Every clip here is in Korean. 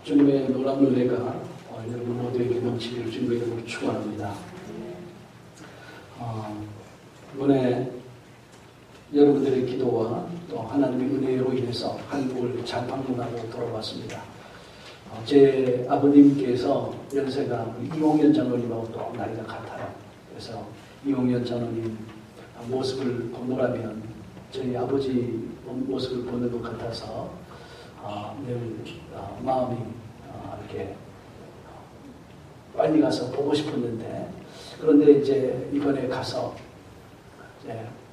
주님의 놀라운 은혜가 여러분 모두에게 넘치기를 주님의 이름으로 축원합니다. 이번에 여러분들의 기도와 또 하나님의 은혜로 인해서 한국을 잘 방문하고 돌아왔습니다. 제 아버님께서 연세가 이홍현 장로님하고 또 나이가 같아요. 그래서 이홍현 장로님 모습을 보노라면 저희 아버지 모습을 보는 것 같아서 늘 마음이 이렇게 빨리 가서 보고 싶었는데, 그런데 이제 이번에 가서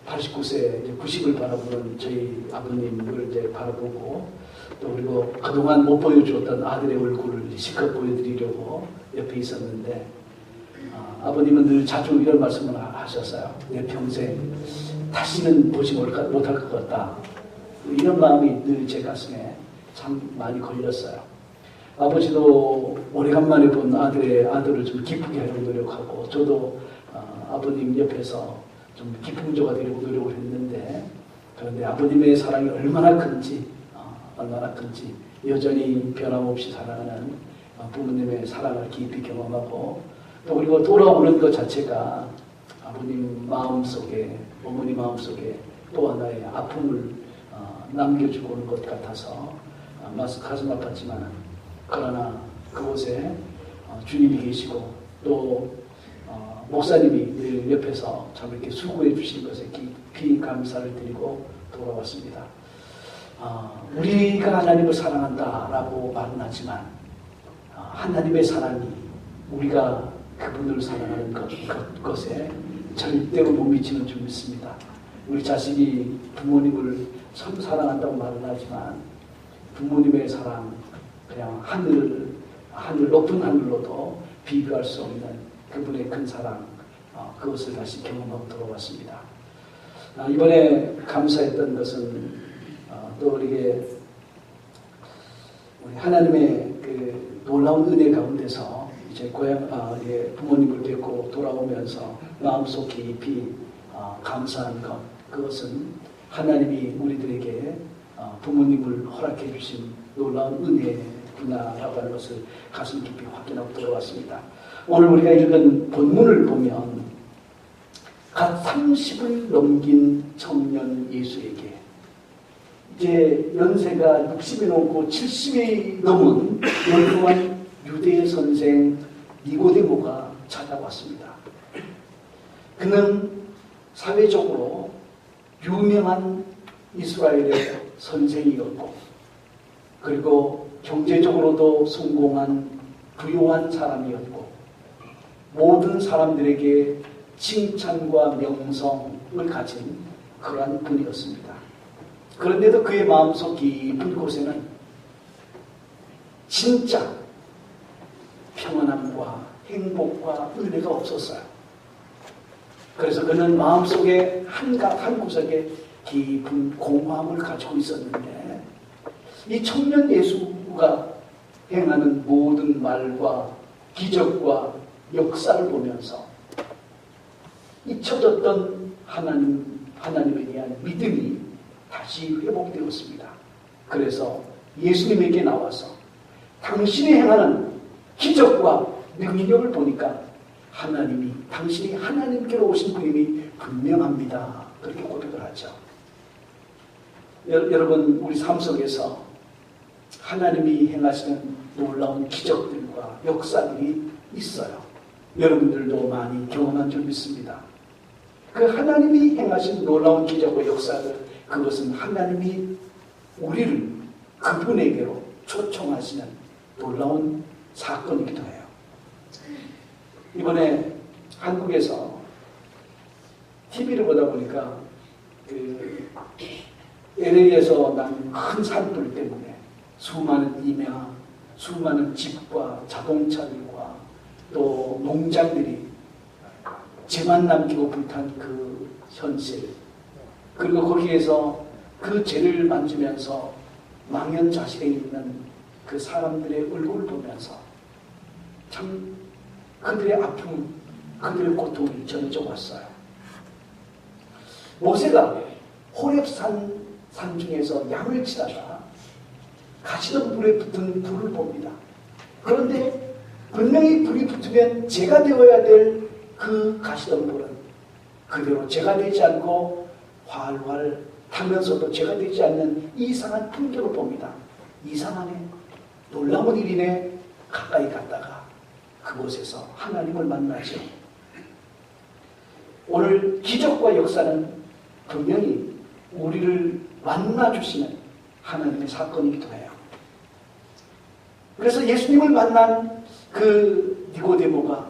89세 90을 바라보는 저희 아버님을 이제 바라보고, 또 그리고 그동안 못 보여주었던 아들의 얼굴을 실컷 보여드리려고 옆에 있었는데, 아버님은 늘 자주 이런 말씀을 하셨어요. 내 평생 다시는 보지 못할 것 같다. 이런 마음이 늘 제 가슴에 참 많이 걸렸어요. 아버지도 오래간만에 본 아들을 좀 기쁘게 하려고 노력하고, 저도 아버님 옆에서 좀 기쁨조가 되려고 노력을 했는데, 그런데 아버님의 사랑이 얼마나 큰지 여전히 변함없이 사랑하는 부모님의 사랑을 깊이 경험하고, 또 그리고 돌아오는 것 자체가 아버님 마음속에, 어머니 마음속에 또 하나의 아픔을 남겨주고 오는 것 같아서 가슴 아팠지만, 그러나 그곳에 주님이 계시고 또 목사님이 옆에서 참 이렇게 수고해 주신 것에 깊이 감사를 드리고 돌아왔습니다. 우리가 하나님을 사랑한다라고 말은 하지만 하나님의 사랑이 우리가 그분을 사랑하는 것에 절대로 못 미치는 줄 믿습니다. 우리 자식이 부모님을 참 사랑한다고 말은 하지만 부모님의 사랑, 그냥 높은 하늘로도 비교할 수 없는 그분의 큰 사랑, 그것을 다시 경험하고 돌아왔습니다. 이번에 감사했던 것은 또 우리 하나님의 그 놀라운 은혜 가운데서 이제 부모님을 뵙고 돌아오면서 마음속 깊이 감사한 것, 그것은 하나님이 우리들에게 부모님을 허락해 주신 놀라운 은혜구나라고 하는 것을 가슴 깊이 확인하고 돌아왔습니다. 오늘 우리가 읽은 본문을 보면 갓 30을 넘긴 청년 예수에게 이제 연세가 60이 넘고 70이 넘은 훌륭한 유대의 선생 니고데모가 찾아왔습니다. 그는 사회적으로 유명한 이스라엘의 선생이었고, 그리고 경제적으로도 성공한 부유한 사람이었고, 모든 사람들에게 칭찬과 명성을 가진 그러한 분이었습니다. 그런데도 그의 마음속 깊은 곳에는 진짜 평안함과 행복과 은혜가 없었어요. 그래서 그는 마음속에 한 구석에 깊은 공허함을 가지고 있었는데, 이 청년 예수가 행하는 모든 말과 기적과 역사를 보면서 잊혀졌던 하나님에 대한 믿음이 다시 회복되었습니다. 그래서 예수님에게 나와서 당신이 행하는 기적과 능력을 보니까 당신이 하나님께로 오신 분임이 분명합니다. 그렇게 고백을 하죠. 여러분, 우리 삶 속에서 하나님이 행하시는 놀라운 기적들과 역사들이 있어요. 여러분들도 많이 경험한 줄 믿습니다. 그 하나님이 행하신 놀라운 기적과 역사들, 그것은 하나님이 우리를 그분에게로 초청하시는 놀라운 사건이기도 해요. 이번에 한국에서 TV를 보다 보니까 LA에서 난 큰 산불 때문에 수많은 임야, 수많은 집과 자동차들과 또 농장들이 재만 남기고 불탄 그 현실, 그리고 거기에서 그 죄를 만지면서 망연자실해 있는 그 사람들의 얼굴을 보면서 참 그들의 아픔, 그들의 고통이 전해져 왔어요. 모세가 호렙산 중에서 양을 치다가 가시덤불에 붙은 불을 봅니다. 그런데 분명히 불이 붙으면 제가 되어야 될 그 가시덤불은 그대로 제가 되지 않고 활활 타면서도 제가 되지 않는 이상한 풍경을 봅니다. 이상하네, 놀라운 일이네. 가까이 갔다가 그곳에서 하나님을 만나죠. 오늘 기적과 역사는 분명히 우리를 만나주시는 하나님의 사건이기도 해요. 그래서 예수님을 만난 그 니고데모가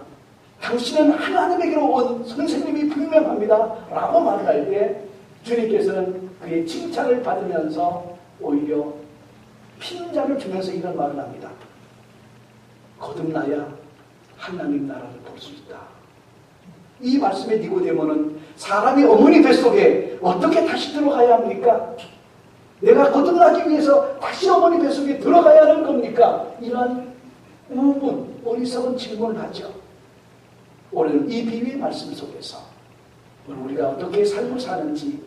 당신은 하나님에게로 온 선생님이 분명합니다 라고 말할 때 주님께서는 그의 칭찬을 받으면서 오히려 핀잔을 주면서 이런 말을 합니다. 거듭나야 하나님 나라를 볼 수 있다. 이 말씀에 니고데모는 사람이 어머니 뱃속에 어떻게 다시 들어가야 합니까? 내가 거듭나기 위해서 다시 어머니 뱃속에 들어가야 하는 겁니까? 이런 우문, 어리석은 질문을 하죠. 오늘 이 비유의 말씀 속에서 우리가 어떻게 삶을 사는지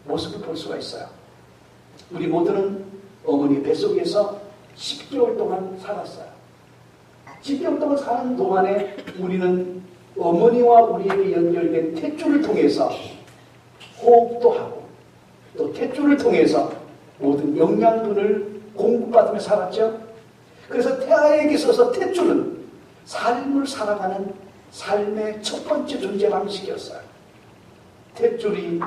모습을 볼 수가 있어요. 우리 모두는 어머니 뱃속에서 10개월 동안 살았어요. 10개월 동안 사는 동안에 우리는 어머니와 우리에게 연결된 탯줄을 통해서 호흡도 하고 또 탯줄을 통해서 모든 영양분을 공급받으며 살았죠. 그래서 태아에게 있어서 탯줄은 삶을 살아가는 삶의 첫 번째 존재 방식이었어요. 탯줄이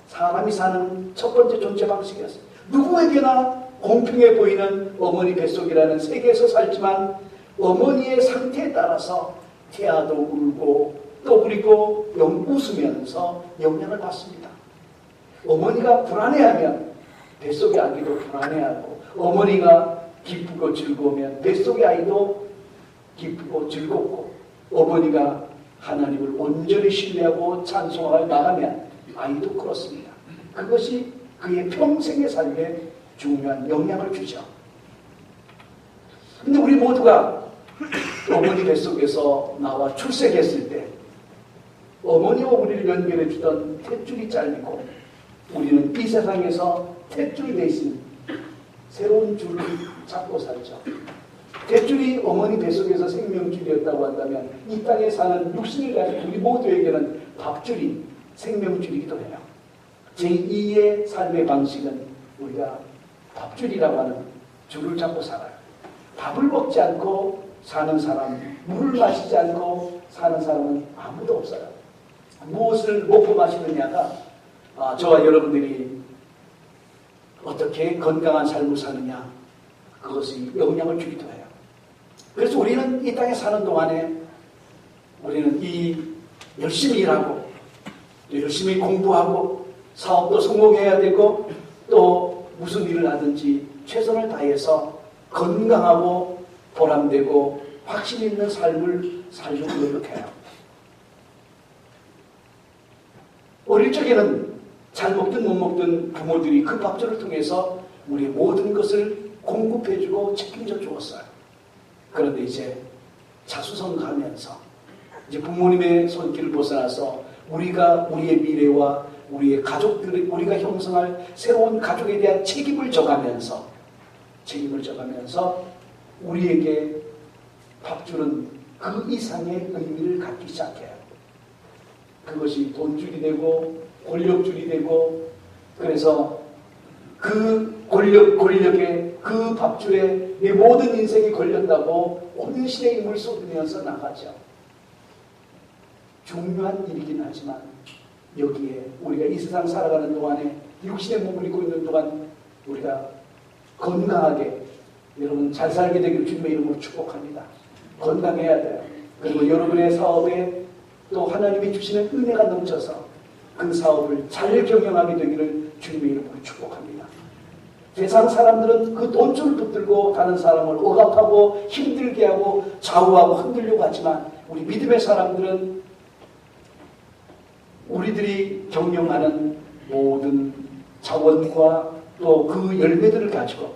사람이 사는 첫 번째 존재 방식이었어요. 누구에게나 공평해 보이는 어머니 뱃속이라는 세계에서 살지만 어머니의 상태에 따라서 태아도 울고 또 그리고 웃으면서 영향을 받습니다. 어머니가 불안해하면 뱃속의 아기도 불안해하고 어머니가 기쁘고 즐거우면 뱃속의 아이도 기쁘고 즐겁고 어머니가 하나님을 온전히 신뢰하고 찬송하며 나가면 아이도 그렇습니다. 그것이 그의 평생의 삶에 중요한 영향을 주죠. 근데 우리 모두가 어머니 뱃속에서 나와 출생했을 때 어머니와 우리를 연결해 주던 탯줄이 잘리고 우리는 이 세상에서 탯줄 대신 새로운 줄을 잡고 살죠. 탯줄이 어머니 뱃속에서 생명줄이었다고 한다면 이 땅에 사는 육신을 가진 우리 모두에게는 밥줄이 생명줄이기도 해요. 제2의 삶의 방식은 우리가 밥줄이라고 하는 줄을 잡고 살아요. 밥을 먹지 않고 사는 사람, 물을 마시지 않고 사는 사람은 아무도 없어요. 무엇을 먹고 마시느냐가 저와 여러분들이 어떻게 건강한 삶을 사느냐 그것이 영향을 주기도 해요. 그래서 우리는 이 땅에 사는 동안에 우리는 열심히 일하고 또 열심히 공부하고 사업도 성공해야 되고 또 무슨 일을 하든지 최선을 다해서 건강하고 보람되고 확신 있는 삶을 살려고 노력해요. 어릴 적에는 잘 먹든 못 먹든 부모들이 그 밥줄을 통해서 우리의 모든 것을 공급해주고 책임져 주었어요. 그런데 이제 자수성가하면서 이제 부모님의 손길을 벗어나서 우리가 우리의 미래와 우리의 가족들을 우리가 형성할 새로운 가족에 대한 책임을 져가면서 우리에게 밥줄은 그 이상의 의미를 갖기 시작해요. 그것이 돈줄이 되고 권력줄이 되고 그래서 그 권력에 그 밥줄에 내 모든 인생이 걸렸다고 혼신의 힘을 쏟으면서 나가죠. 중요한 일이긴 하지만 여기에 우리가 이 세상 살아가는 동안에 육신의 몸을 입고 있는 동안 우리가 건강하게 여러분 잘 살게 되길 주님의 이름으로 축복합니다. 건강해야 돼요. 그리고 여러분의 사업에 또 하나님이 주시는 은혜가 넘쳐서 그 사업을 잘 경영하게 되기를 주님의 이름으로 축복합니다. 세상 사람들은 그 돈줄을 붙들고 다른 사람을 억압하고 힘들게 하고 좌우하고 흔들려고 하지만 우리 믿음의 사람들은 우리들이 경영하는 모든 자원과 또 그 열매들을 가지고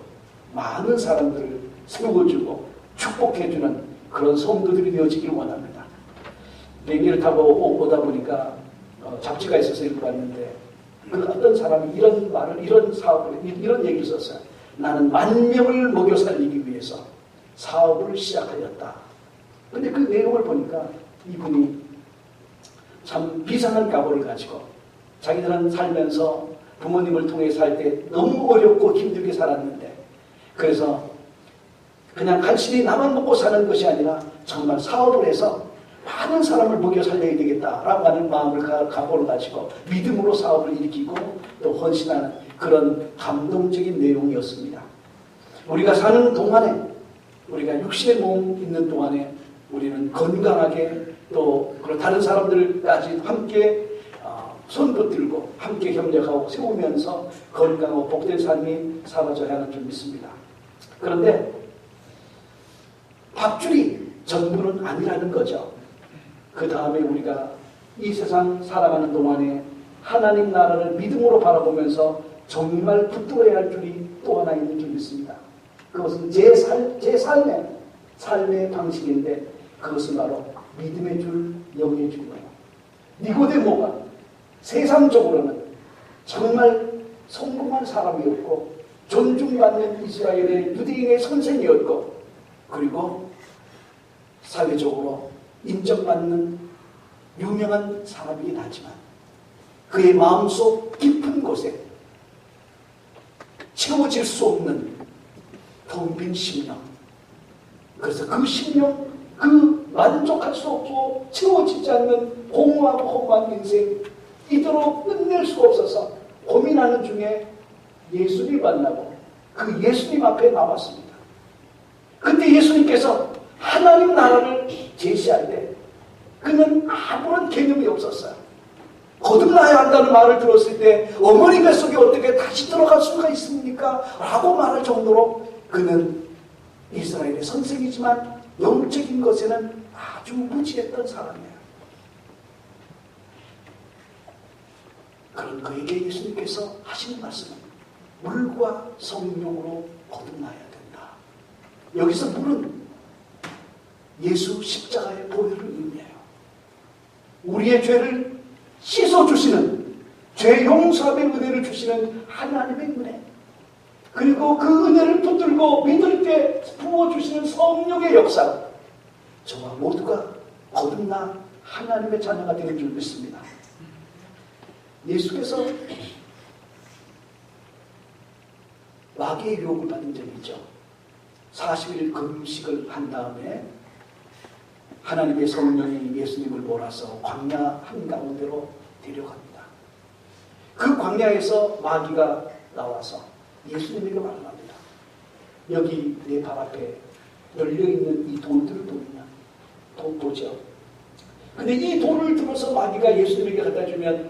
많은 사람들을 세워주고 축복해주는 그런 성도들이 되어지길 원합니다. 비행기를 타고 오다 보니까 잡지가 있어서 읽어봤는데 그 어떤 사람이 이런 말을 이런 사업을 이런 얘기를 썼어요. 나는 10,000명을 먹여 살리기 위해서 사업을 시작하였다. 근데 그 내용을 보니까 이분이 참 비상한 각오를 가지고 자기들은 살면서 부모님을 통해 살 때 너무 어렵고 힘들게 살았는데, 그래서 그냥 간신히 나만 먹고 사는 것이 아니라 정말 사업을 해서 많은 사람을 먹여 살려야 되겠다라고 하는 마음을 각오를 가지고 믿음으로 사업을 일으키고 또 헌신하는 그런 감동적인 내용이었습니다. 우리가 사는 동안에, 우리가 육신의 몸 있는 동안에 우리는 건강하게 또 다른 사람들까지 함께 손 붙들고 함께 협력하고 세우면서 건강하고 복된 삶이 살아져야 하는 줄 믿습니다. 그런데 밥줄이 전부는 아니라는 거죠. 그 다음에 우리가 이 세상 살아가는 동안에 하나님 나라를 믿음으로 바라보면서 정말 붙들어야 할 줄이 또 하나 있는 줄 믿습니다. 그것은 제 삶의 방식인데, 그것은 바로 믿음의 줄, 영의 줄이에요. 니고데모가 세상적으로는 정말 성공한 사람이었고 존중받는 이스라엘의 유대인의 선생이었고, 그리고 사회적으로 인정받는 유명한 사람이긴 하지만 그의 마음속 깊은 곳에 채워질 수 없는 텅 빈 심령, 그래서 그 심령, 그 만족할 수 없고 채워지지 않는 공허하고 험한 인생, 이대로 끝낼 수가 없어서 고민하는 중에 예수님 만나고 그 예수님 앞에 나왔습니다. 그때 예수님께서 하나님 나라를 제시할 때 그는 아무런 개념이 없었어요. 거듭나야 한다는 말을 들었을 때 어머니 뱃속에 어떻게 다시 들어갈 수가 있습니까? 라고 말할 정도로 그는 이스라엘의 선생이지만 영적인 것에는 아주 무지했던 사람이에요. 그런 그에게 예수님께서 하시는 말씀은 물과 성령으로 거듭나야 된다. 여기서 물은 예수 십자가의 보혈을 의미해요. 우리의 죄를 씻어주시는, 죄 용서함의 은혜를 주시는 하나님의 은혜, 그리고 그 은혜를 붙들고 믿을 때 부어주시는 성령의 역사, 저와 모두가 거듭나 하나님의 자녀가 되는 줄 믿습니다. 예수께서 마귀의 유혹을 받은 적이 있죠. 40일 금식을 한 다음에 하나님의 성령이 예수님을 몰아서 광야 한가운데로 데려갑니다. 그 광야에서 마귀가 나와서 예수님에게 말을 합니다. 여기 내 발 앞에 열려있는 이 돌들을 보느냐? 도죠. 근데 이 돌을 들어서 마귀가 예수님에게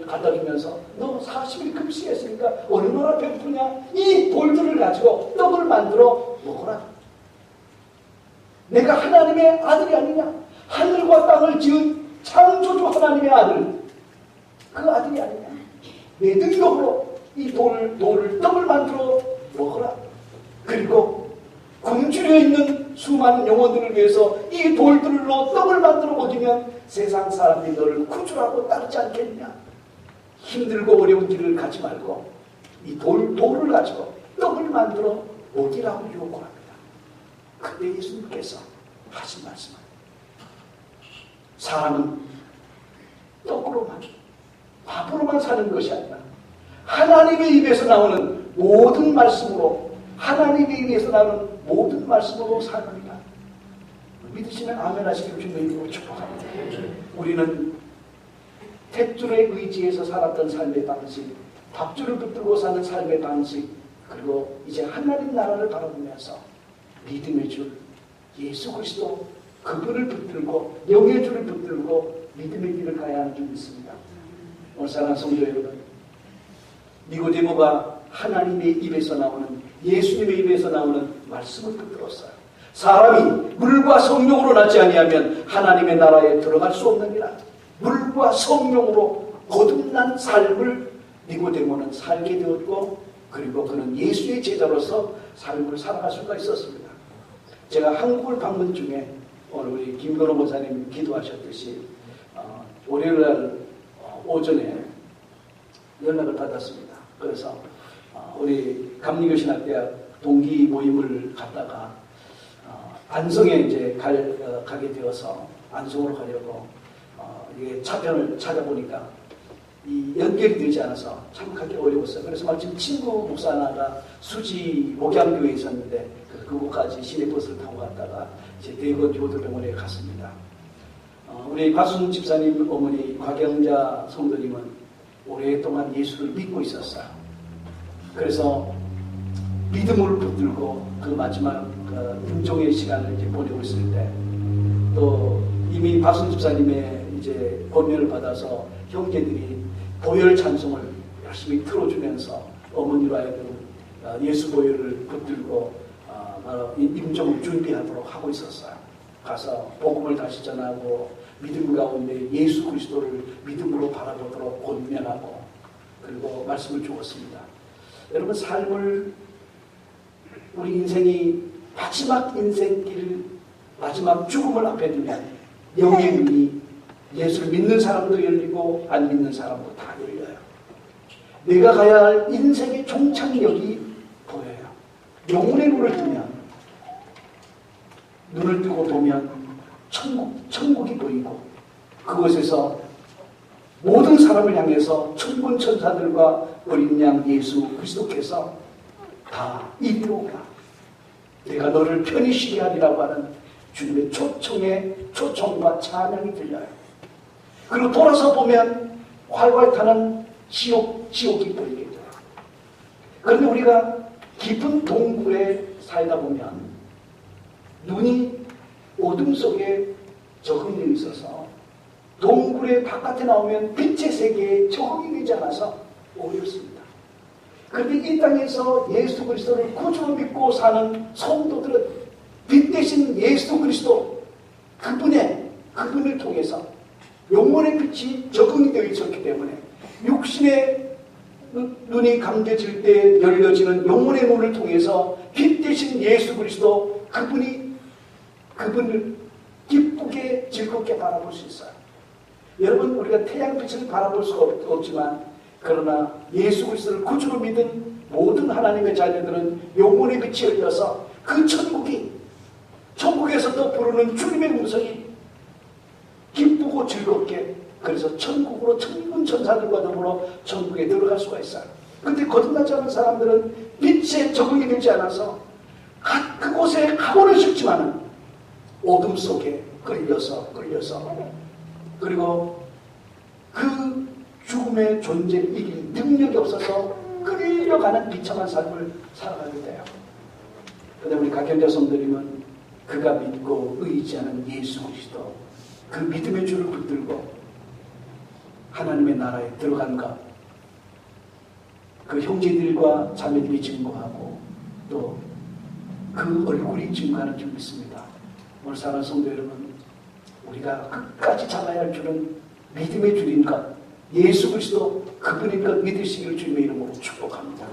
갖다 주면서 너 40일 금식했으니까 얼마나 배고프냐? 이 돌들을 가지고 떡을 만들어 먹어라. 내가 하나님의 아들이 아니냐? 하늘과 땅을 지은 창조주 하나님의 아들, 그 아들이 아니냐? 내 능력으로 이 돌을 떡을 만들어 먹어라. 그리고 굶주려 있는 수많은 영혼들을 위해서 이 돌들로 떡을 만들어 먹이면 세상 사람들이 너를 구주라고 따르지 않겠냐? 힘들고 어려운 길을 가지 말고 이 돌을 가지고 떡을 만들어 먹이라고 유혹을 합니다. 그때 예수님께서 하신 말씀은 사람은 떡으로만, 밥으로만 사는 것이 아니라 하나님의 입에서 나오는 모든 말씀으로, 하나님의 입에서 나오는 모든 말씀으로 사느니라. 믿으시면 아멘 하시길 주님의 이름으로 축복합니다. 우리는 탯줄의 의지에서 살았던 삶의 방식, 밥줄을 붙들고 사는 삶의 방식, 그리고 이제 하나님 나라를 바라보면서 믿음의 줄, 예수 그리스도, 그분을 붙들고 영의 줄을 붙들고 믿음의 길을 가야 하는 줄 믿습니다. 오늘 사랑하는 성도 여러분, 니고데모가 하나님의 입에서 나오는, 예수님의 입에서 나오는 말씀을 붙들었어요. 사람이 물과 성령으로 나지 아니하면 하나님의 나라에 들어갈 수 없느니라. 물과 성령으로 거듭난 삶을 니고데모는 살게 되었고, 그리고 그는 예수의 제자로서 삶을 살아갈 수가 있었습니다. 제가 한국을 방문 중에 오늘 우리 김건호 목사님 기도하셨듯이 월요일날 오전에 연락을 받았습니다. 그래서 우리 감리교신학대학 동기 모임을 갔다가 안성에 이제 가게 되어서 안성으로 가려고 이게 차편을 찾아보니까 이 연결이 되지 않아서 참 가기 어려웠어요. 그래서 마침 친구 목사 하나가 수지 목양교회에 있었는데 그곳까지 시내버스를 타고 갔다가 이제 대건 교도병원에 갔습니다. 우리 박순 집사님 어머니 곽영자 성도님은 오랫동안 예수를 믿고 있었어요. 그래서 믿음을 붙들고 그 마지막 임종의 시간을 이제 보내고 있을 때 또 이미 박순 집사님의 이제 권면을 받아서 형제들이 보혈 찬송을 열심히 틀어주면서 어머니로 하여금 예수 보혈을 붙들고 바로 임종을 준비하도록 하고 있었어요. 가서 복음을 다시 전하고 믿음 가운데 예수 그리스도를 믿음으로 바라보도록 권면하고 그리고 말씀을 주었습니다. 여러분 삶을 우리 인생이 마지막 인생길 마지막 죽음을 앞에 두면 영의 문이 예수를 믿는 사람도 열리고 안 믿는 사람도 다 열려요. 내가 가야 할 인생의 종착역이 보여요. 영혼의 눈을 뜨면 눈을 뜨고 보면 천국이 보이고 그곳에서 모든 사람을 향해서 천군 천사들과 어린 양 예수 그리스도께서 다 이리로 오라. 내가 너를 편히 쉬게 하리라고 하는 주님의 초청과 찬양이 들려요. 그리고 돌아서 보면 활활 타는 지옥이 보이게 돼요. 그런데 우리가 깊은 동굴에 살다 보면 눈이 어둠 속에 적응되어 있어서 동굴의 바깥에 나오면 빛의 세계에 적응이 되지 않아서 어렵습니다. 그런데 이 땅에서 예수 그리스도를 구주로 믿고 사는 성도들은 빛 대신 예수 그리스도 그분을 통해서 영혼의 빛이 적응이 되어 있었기 때문에 육신의 눈이 감겨질 때 열려지는 영혼의 눈을 통해서 빛 대신 예수 그리스도 그분을 기쁘게 즐겁게 바라볼 수 있어요. 여러분 우리가 태양빛을 바라볼 수가 없지만 그러나 예수 그리스도를 구주로 믿은 모든 하나님의 자녀들은 영혼의 빛이 열려서 그 천국에서도 부르는 주님의 음성이 기쁘고 즐겁게 그래서 천국으로 천군 천사들과 더불어 천국에 들어갈 수가 있어요. 그런데 거듭나지 않은 사람들은 빛에 적응이 되지 않아서 그곳에 가고는 싶지만은 어둠 속에 끌려서 그리고 그 죽음의 존재를 이길 능력이 없어서 끌려가는 비참한 삶을 살아가게 돼요. 그런데 우리 각현자 성도님은 그가 믿고 의지하는 예수 그리스도 그 믿음의 줄을 붙들고 하나님의 나라에 들어간 것 그 형제들과 자매들이 증거하고 또 그 얼굴이 증거하는 줄 믿습니다. 오늘 사랑하는 성도 여러분 우리가 끝까지 잡아야 할 줄은 믿음의 줄인 것 예수 그리스도 그분인 것 믿으시기를 주님의 이름으로 축복합니다.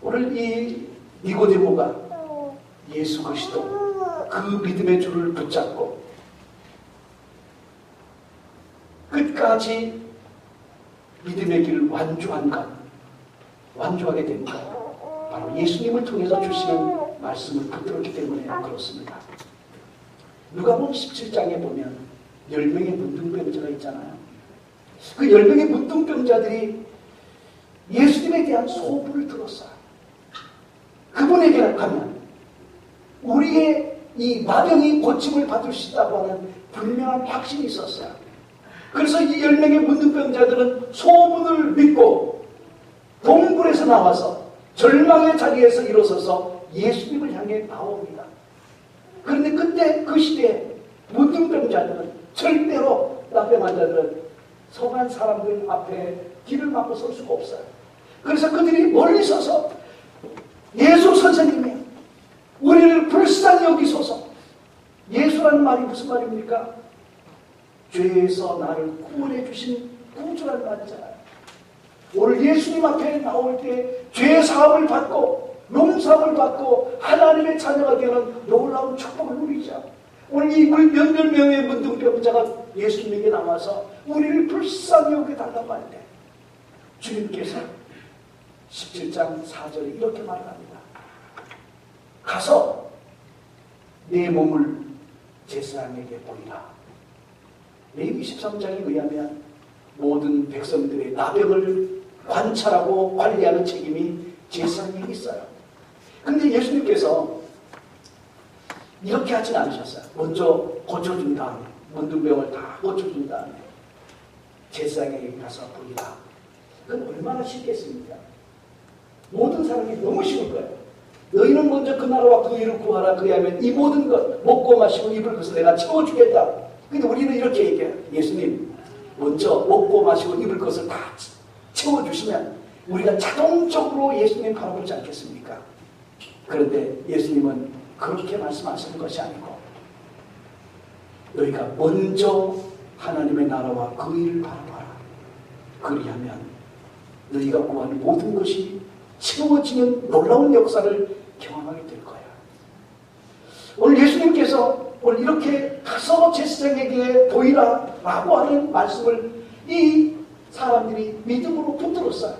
오늘 이 니고데모가 예수 그리스도 그 믿음의 줄을 붙잡고 끝까지 믿음의 길을 완주하게 된 것 바로 예수님을 통해서 주시는 말씀을 붙들었기 때문에 그렇습니다. 누가복음 17장에 보면 10명의 문둥병자가 있잖아요. 그 10명의 문둥병자들이 예수님에 대한 소문을 들었어요. 그분에게 가면 우리의 이 마병이 고침을 받을 수 있다고 하는 분명한 확신이 있었어요. 그래서 이 10명의 문둥병자들은 소문을 믿고 동굴에서 나와서 절망의 자리에서 일어서서 예수님을 향해 나옵니다. 그런데 그때 그 시대에 문둥병자들은 절대로 나병 환자들은 성한 사람들 앞에 길을 막고 설 수가 없어요. 그래서 그들이 멀리 서서 예수 선생님이 우리를 불쌍히 여기소서. 예수라는 말이 무슨 말입니까? 죄에서 나를 구원해 주신 구주라는 말이잖아요. 오늘 예수님 앞에 나올 때 죄 사함을 받고 용서함을 받고 하나님의 자녀가 되는 놀라운 축복을 누리죠. 오늘 이 몇몇 명의 문둥병자가 예수님에게 나와서 우리를 불쌍히 여겨달라고 할 때 주님께서 17장 4절에 이렇게 말합니다. 가서 내 몸을 제사장에게 보이라. 레위기 13장에 의하면 모든 백성들의 나병을 관찰하고 관리하는 책임이 제사장에게 있어요. 그런데 예수님께서 이렇게 하진 않으셨어요. 먼저 고쳐준 다음에 문둥병을 다 고쳐준 다음에 제사장에게 가서 보이라. 그건 얼마나 쉽겠습니까? 모든 사람이 너무 쉬울 거예요. 너희는 먼저 그 나라와 그 일을 구하라. 그리하면 이 모든 것 먹고 마시고 입을 것을 내가 채워주겠다. 근데 우리는 이렇게 얘기해요. 예수님 먼저 먹고 마시고 입을 것을 다 채워주시면 우리가 자동적으로 예수님 바라보지 않겠습니까? 그런데 예수님은 그렇게 말씀하시는 것이 아니고 너희가 먼저 하나님의 나라와 그 일을 바라봐라. 그리하면 너희가 구하는 모든 것이 채워지는 놀라운 역사를 경험하게 될 거야. 오늘 예수님께서 오늘 이렇게 가서 제사장에게 보이라 라고 하는 말씀을 이 사람들이 믿음으로 붙들었어요.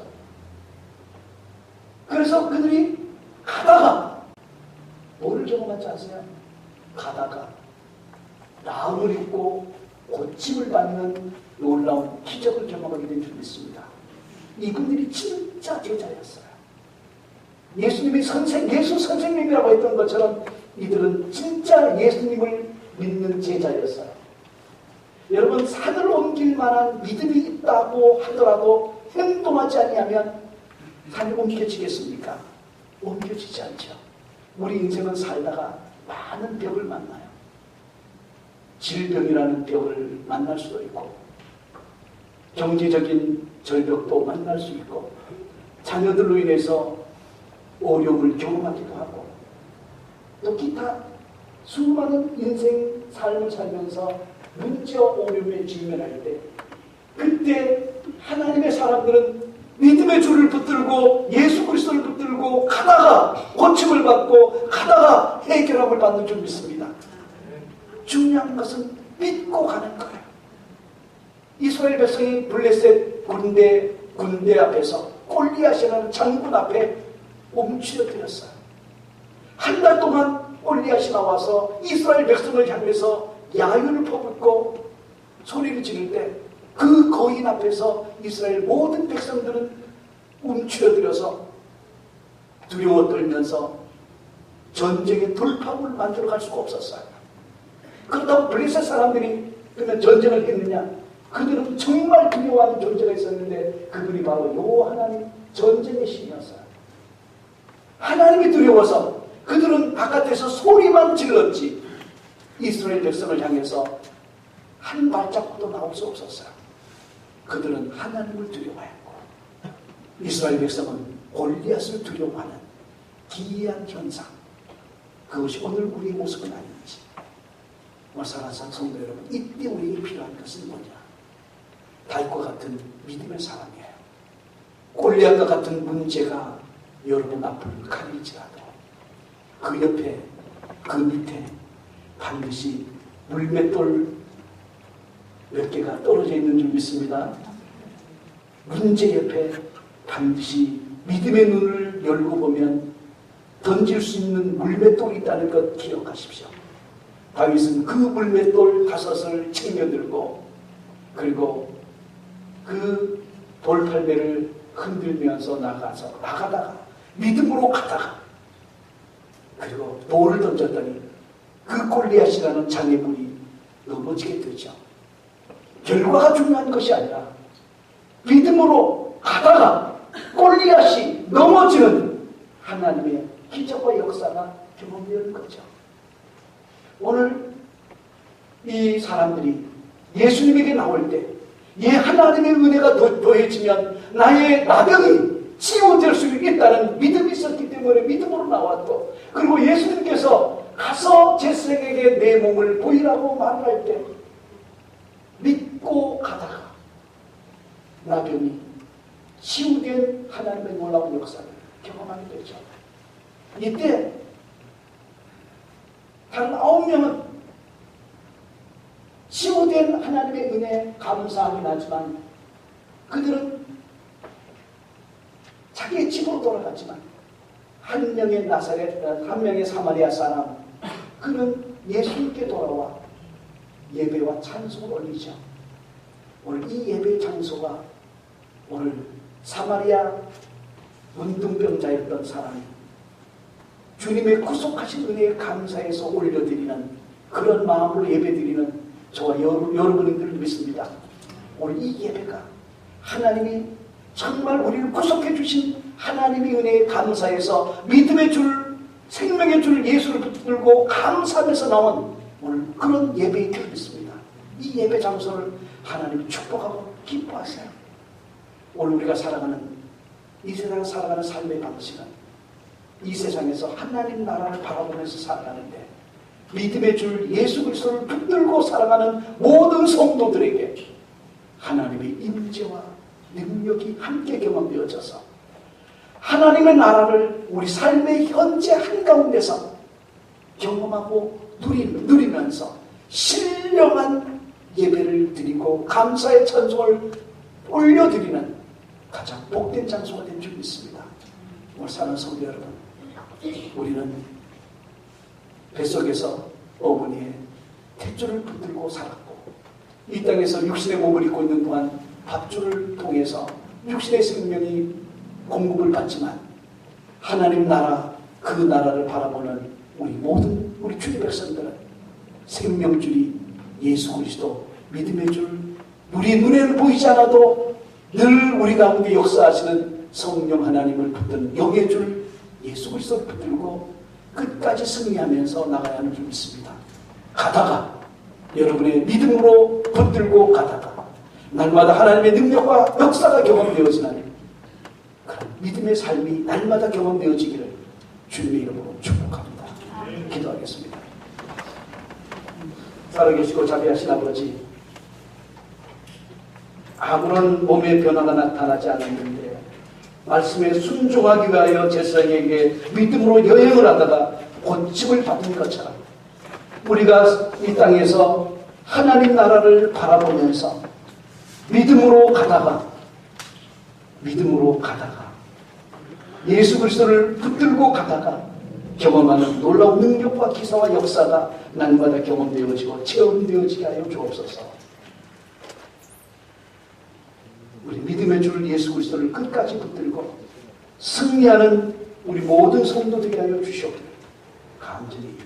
그래서 그들이 가다가 뭐를 경험하지 않으세요? 가다가 나음을 입고 고침을 받는 놀라운 기적을 경험하게 된 줄 믿습니다. 이분들이 진짜 제자였어요. 예수님이 예수 선생님이라고 했던 것처럼 이들은 진짜 예수님을 믿는 제자였어요. 여러분, 산을 옮길 만한 믿음이 있다고 하더라도 행동하지 아니하면 산이 옮겨지겠습니까? 옮겨지지 않죠. 우리 인생은 살다가 많은 벽을 만나요. 질병이라는 벽을 만날 수도 있고 경제적인 절벽도 만날 수 있고 자녀들로 인해서 어려움을 경험하기도 하고 또 기타 수많은 인생 삶을 살면서 문제와 어려움에 직면할 때 그때 하나님의 사람들은 믿음의 줄을 붙들고 예수 그리스도를 붙들고 가다가 고침을 받고 가다가 해결함을 받는 줄 믿습니다. 중요한 것은 믿고 가는 거예요. 이스라엘 백성이 블레셋 군대 앞에서 골리앗이라는 장군 앞에 움츠려들었어요. 한 달 동안 골리앗이 나와서 이스라엘 백성을 향해서 야유를 퍼붓고 소리를 지를 때 그 거인 앞에서 이스라엘 모든 백성들은 움츠려들어서 두려워 떨면서 전쟁의 돌파구를 만들어갈 수가 없었어요. 그렇다고 블레셋 사람들이 그러면 전쟁을 했느냐? 그들은 정말 두려워하는 존재가 있었는데 그들이 바로 요 하나님 전쟁의 신이었어요. 하나님이 두려워서 그들은 바깥에서 소리만 질렀지 이스라엘 백성을 향해서 한 발자국도 나올 수 없었어요. 그들은 하나님을 두려워했고 이스라엘 백성은 골리앗을 두려워하는 기이한 현상, 그것이 오늘 우리의 모습은 아닌지. 사랑하는 성도 여러분, 이때 우리에게 필요한 것은 뭐냐? 다윗과 같은 믿음의 사람이에요. 골리앗과 같은 문제가 여러분 앞을 가릴지라도 그 옆에 그 밑에 반드시 물맷돌 몇 개가 떨어져 있는 줄 믿습니다. 문제 옆에 반드시 믿음의 눈을 열고 보면 던질 수 있는 물맷돌이 있다는 것 기억하십시오. 다윗은 그 물맷돌 5을 챙겨들고 그리고 그 돌팔매를 흔들면서 나가다가 믿음으로 가다가 그리고 돌을 던졌더니 그 골리앗이라는 장애물이 넘어지게 되죠. 결과가 중요한 것이 아니라 믿음으로 가다가 골리앗이 넘어지는 하나님의 기적과 역사가 경험되는 거죠. 오늘 이 사람들이 예수님에게 나올 때 하나님의 은혜가 더해지면 나의 나병이 치유될 수 있다는 믿음이 있었기 때문에 믿음으로 나왔고, 그리고 예수님께서 가서 제사장에게 내 몸을 보이라고 말할 때 믿고 가다가 나병이 치유된 하나님의 놀라운 역사를 경험하게 되죠. 이때 다른 9명은 치유된 하나님의 은혜에 감사하긴 하지만 그들은 자기의 집으로 돌아갔지만 한 명의 한 명의 사마리아 사람, 그는 예수님께 돌아와 예배와 찬송을 올리죠. 오늘 이 예배 장소가 오늘 사마리아 문둥병자였던 사람이 주님의 구속하신 은혜에 감사해서 올려드리는 그런 마음으로 예배드리는 저와 여러분들을 믿습니다. 오늘 이 예배가 하나님이 정말 우리를 구속해 주신 하나님의 은혜에 감사해서 믿음의 줄, 생명의 줄 예수를 붙들고 감사하면서 나온 오늘 그런 예배인 줄 믿습니다. 이 예배 장소를 하나님이 축복하고 기뻐하세요. 오늘 우리가 살아가는 이 세상을 살아가는 삶의 방식은 이 세상에서 하나님 나라를 바라보면서 살아가는데 믿음의 줄 예수 그리스도를 붙들고 살아가는 모든 성도들에게 하나님의 임재와 능력이 함께 경험되어져서 하나님의 나라를 우리 삶의 현재 한가운데서 경험하고 누리면서 신령한 예배를 드리고 감사의 찬송을 올려드리는 가장 복된 장소가 된 줄 믿습니다. 오늘 사는 성도 여러분, 우리는 뱃속에서 어머니의 탯줄을 붙들고 살았고 이 땅에서 육신의 몸을 입고 있는 동안 밥줄을 통해서 육신의 생명이 공급을 받지만 하나님 나라, 그 나라를 바라보는 우리 주의 백성들은 생명줄이 예수 그리스도, 믿음의 줄, 우리 눈에는 보이지 않아도 늘 우리 가운데 역사하시는 성령 하나님을 붙든 영의 줄 예수 그리스도를 붙들고 끝까지 승리하면서 나가야 하는 줄 믿습니다. 가다가 여러분의 믿음으로 붙들고 가다가 날마다 하나님의 능력과 역사가 경험되어지는 그런 믿음의 삶이 날마다 경험되어지기를 주님의 이름으로 축복합니다. 기도하겠습니다. 살아계시고 자비하신 아버지, 아무런 몸의 변화가 나타나지 않았는데 말씀에 순종하기 위하여 제사장에게 믿음으로 여행을 하다가 고침을 받은 것처럼 우리가 이 땅에서 하나님 나라를 바라보면서 믿음으로 가다가 예수 그리스도를 붙들고 가다가 경험하는 놀라운 능력과 기사와 역사가 날마다 경험되어지고 체험되어지게 하여 주옵소서. 우리 믿음의 줄 예수 그리스도를 끝까지 붙들고 승리하는 우리 모든 성도들이 하여 주시옵기를 간절히